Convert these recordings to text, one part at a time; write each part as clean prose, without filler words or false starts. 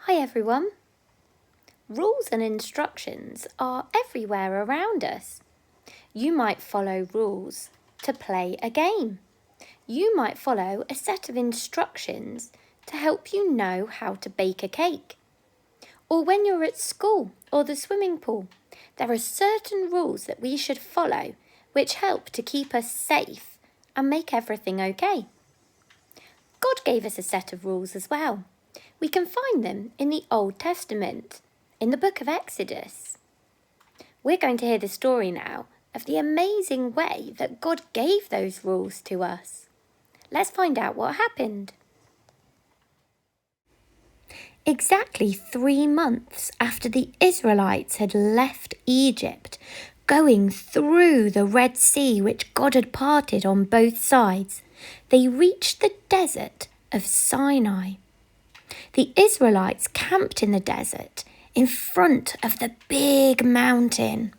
Hi everyone. Rules and instructions are everywhere around us. You might follow rules to play a game. You might follow a set of instructions to help you know how to bake a cake. Or when you're at school or the swimming pool, there are certain rules that we should follow which help to keep us safe and make everything okay. God gave us a set of rules as well. We can find them in the Old Testament, in the book of Exodus. We're going to hear the story now of the amazing way that God gave those rules to us. Let's find out what happened. Exactly 3 months after the Israelites had left Egypt, going through the Red Sea which God had parted on both sides, they reached the desert of Sinai. The Israelites camped in the desert in front of the big mountain.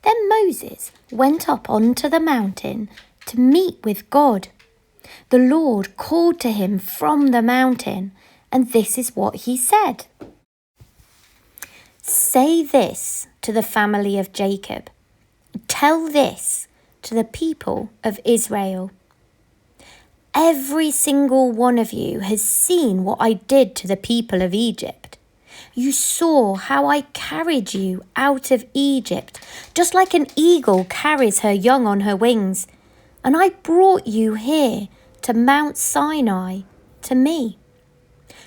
Then Moses went up onto the mountain to meet with God. The Lord called to him from the mountain, and this is what he said. Say this to the family of Jacob. Tell this to the people of Israel. Every single one of you has seen what I did to the people of Egypt. You saw how I carried you out of Egypt, just like an eagle carries her young on her wings. And I brought you here to Mount Sinai, to me.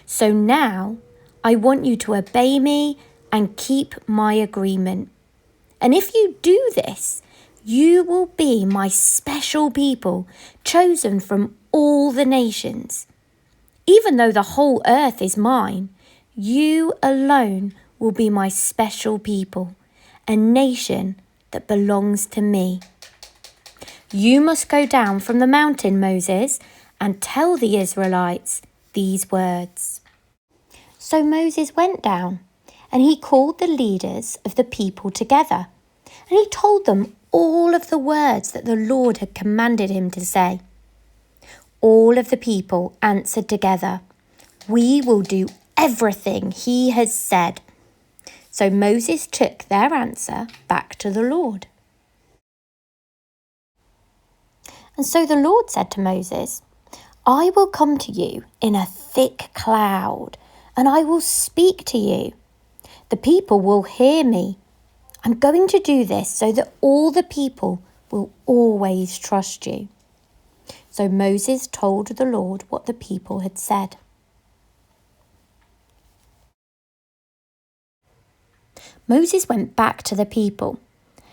So now I want you to obey me and keep my agreement. And if you do this, you will be my special people, chosen from all the nations. Even though the whole earth is mine, you alone will be my special people, a nation that belongs to me. You must go down from the mountain, Moses, and tell the Israelites these words. So Moses went down, and he called the leaders of the people together, and he told them all of the words that the Lord had commanded him to say. All of the people answered together, "We will do everything he has said." So Moses took their answer back to the Lord. And so the Lord said to Moses, "I will come to you in a thick cloud, and I will speak to you. The people will hear me. I'm going to do this so that all the people will always trust you." So Moses told the Lord what the people had said. Moses went back to the people.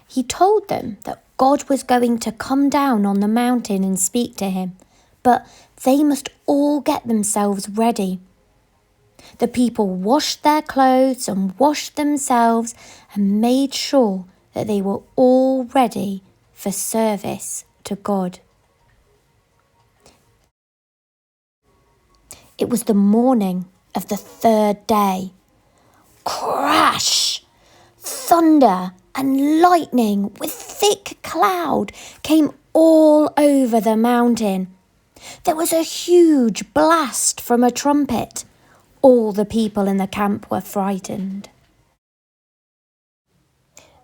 He told them that God was going to come down on the mountain and speak to him, but they must all get themselves ready. The people washed their clothes and washed themselves and made sure that they were all ready for service to God. It was the morning of the 3rd day. Crash! Thunder and lightning with thick cloud came all over the mountain. There was a huge blast from a trumpet. All the people in the camp were frightened.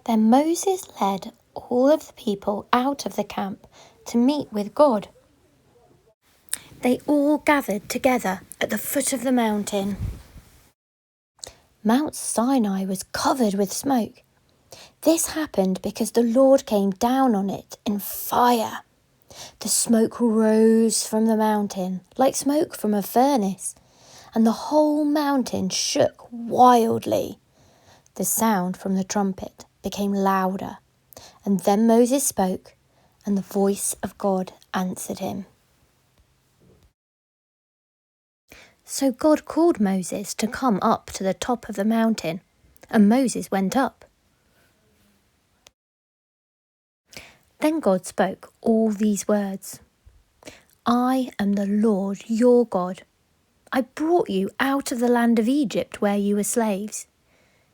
Then Moses led all of the people out of the camp to meet with God. They all gathered together at the foot of the mountain. Mount Sinai was covered with smoke. This happened because the Lord came down on it in fire. The smoke rose from the mountain like smoke from a furnace, and the whole mountain shook wildly. The sound from the trumpet became louder, and then Moses spoke, and the voice of God answered him. So God called Moses to come up to the top of the mountain, and Moses went up. Then God spoke all these words. "I am the Lord your God. I brought you out of the land of Egypt where you were slaves.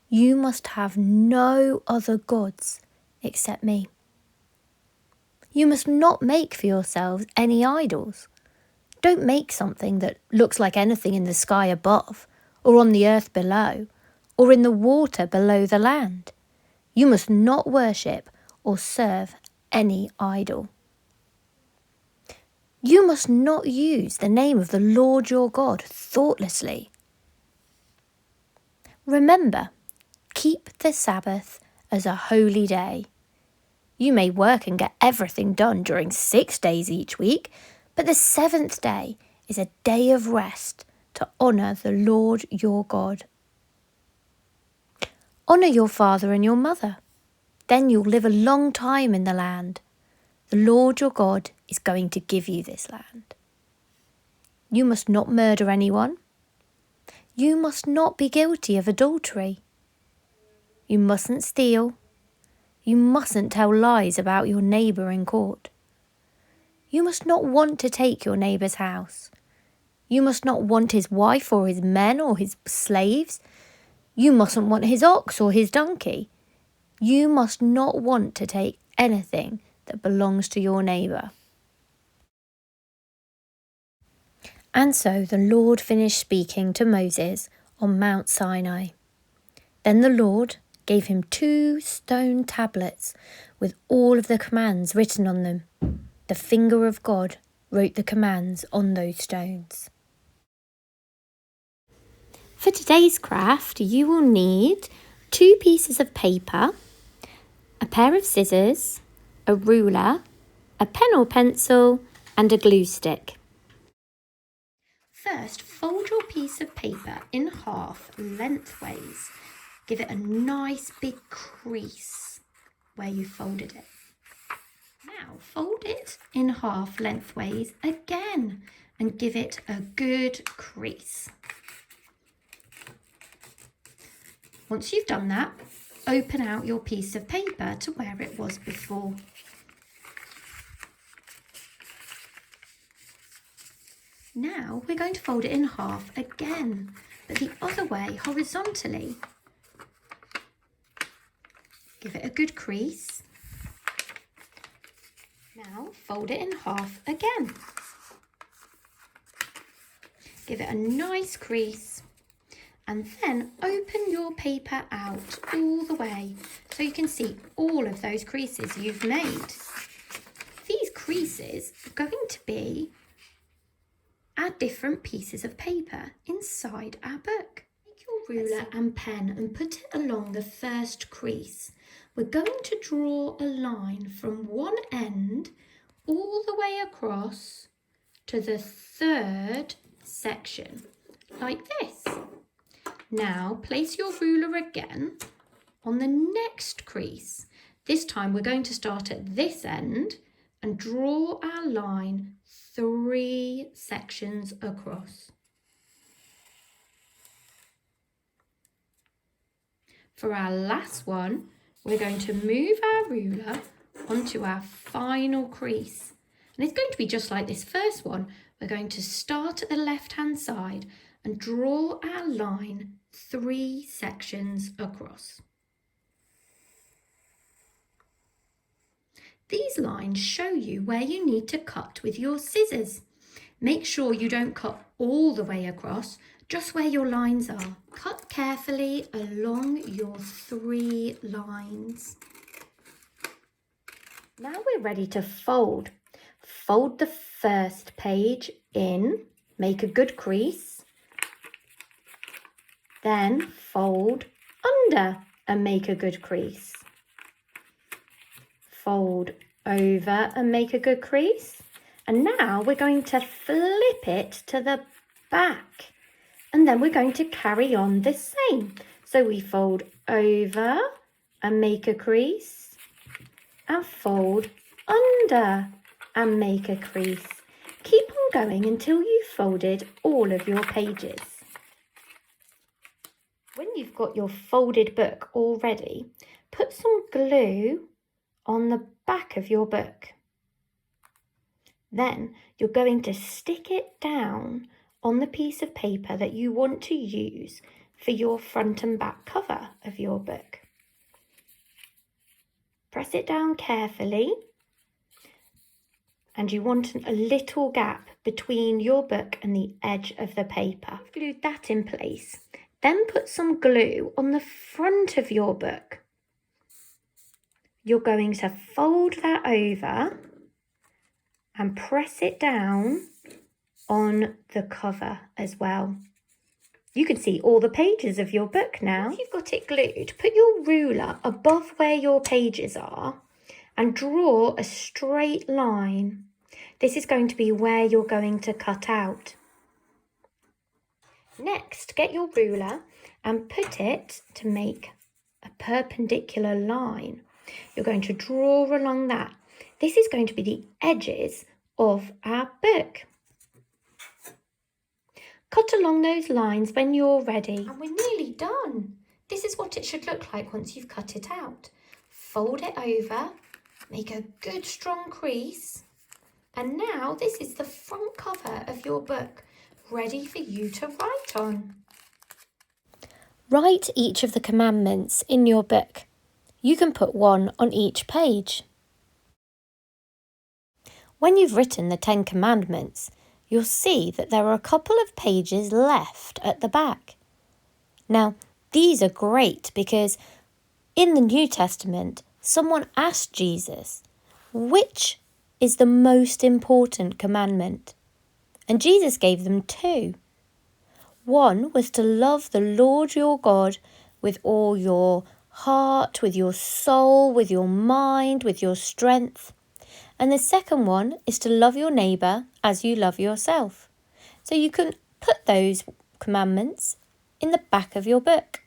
You must have no other gods except me. You must not make for yourselves any idols. Don't make something that looks like anything in the sky above, or on the earth below, or in the water below the land. You must not worship or serve any idol. You must not use the name of the Lord your God thoughtlessly. Remember, keep the Sabbath as a holy day. You may work and get everything done during 6 days each week, but the seventh day is a day of rest to honour the Lord your God. Honour your father and your mother. Then you'll live a long time in the land. The Lord your God is going to give you this land. You must not murder anyone. You must not be guilty of adultery. You mustn't steal. You mustn't tell lies about your neighbour in court. You must not want to take your neighbour's house. You must not want his wife or his men or his slaves. You mustn't want his ox or his donkey. You must not want to take anything that belongs to your neighbour. And so the Lord finished speaking to Moses on Mount Sinai. Then the Lord gave him 2 stone tablets with all of the commands written on them. The finger of God wrote the commands on those stones. For today's craft, you will need 2 pieces of paper, a pair of scissors, a ruler, a pen or pencil, and a glue stick. First, fold your piece of paper in half lengthways. Give it a nice big crease where you folded it. Now fold it in half lengthways again and give it a good crease. Once you've done that, open out your piece of paper to where it was before. Now we're going to fold it in half again, but the other way, horizontally. Give it a good crease. Now fold it in half again. Give it a nice crease and then open your paper out all the way so you can see all of those creases you've made. These creases are going to be our different pieces of paper inside our book. Take your ruler and pen and put it along the first crease. We're going to draw a line from one end all the way across to the third section, like this. Now place your ruler again on the next crease. This time we're going to start at this end and draw our line 3 sections across. For our last one, we're going to move our ruler onto our final crease. And it's going to be just like this first one. We're going to start at the left-hand side and draw our line 3 sections across. These lines show you where you need to cut with your scissors. Make sure you don't cut all the way across, just where your lines are. Cut carefully along your 3 lines. Now we're ready to fold. Fold the first page in, make a good crease. Then fold under and make a good crease. Fold over and make a good crease. And now we're going to flip it to the back. And then we're going to carry on the same. So we fold over and make a crease. And fold under and make a crease. Keep on going until you've folded all of your pages. When you've got your folded book all ready, put some glue on the back of your book. Then you're going to stick it down on the piece of paper that you want to use for your front and back cover of your book. Press it down carefully and you want a little gap between your book and the edge of the paper. Glue that in place. Then put some glue on the front of your book. You're going to fold that over and press it down on the cover as well. You can see all the pages of your book now. If you've got it glued, put your ruler above where your pages are and draw a straight line. This is going to be where you're going to cut out. Next, get your ruler and put it to make a perpendicular line. You're going to draw along that. This is going to be the edges of our book. Cut along those lines when you're ready. And we're nearly done. This is what it should look like once you've cut it out. Fold it over, make a good strong crease. And now this is the front cover of your book, ready for you to write on. Write each of the commandments in your book. You can put one on each page. When you've written the 10 Commandments, you'll see that there are a couple of pages left at the back. Now, these are great because in the New Testament, someone asked Jesus, which is the most important commandment? And Jesus gave them 2. One was to love the Lord your God with all your heart, with your soul, with your mind, with your strength. And the second one is to love your neighbour as you love yourself. So you can put those commandments in the back of your book.